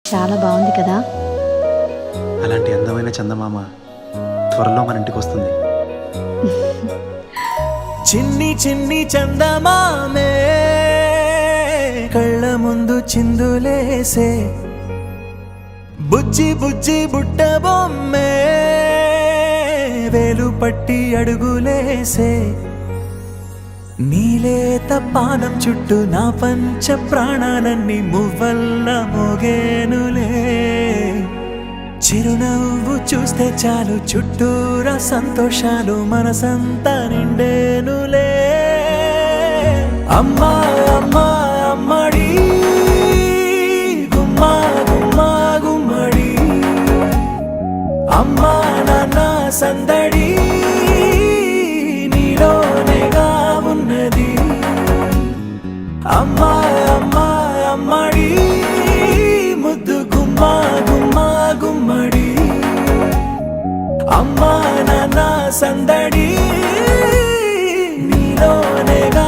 చాలా బాగుంది కదా. అలాంటి అందమైన చందమామ త్వరలో మన ఇంటికి వస్తుంది. చిన్ని చిన్ని చందమామే కళ్ళ ముందు చిందులేసే, బుజ్జి బుజ్జి బుట్ట బొమ్మే వేలు పట్టి అడుగులేసే, నీలేత పానం చుట్టూ నా పంచ ప్రాణాలన్నీ మువ్వల్ల మోగేనులే, చిరునవ్వు చూస్తే చాలు చుట్టూరా సంతోషాలు మనసంతా నిండేనులే. అమ్మా అమ్మా అమ్మడి గుమ్మా గుమ్మా గుమ్మడి, అమ్మా నాన్న సందడి నీలోనేగా ఉన్నది. అమ్మా అమ్మా అమ్మడి ముద్దు గుమ్మా గుమ్మా గుమ్మడి, అమ్మా నాన్న సందడి నీలోనేగా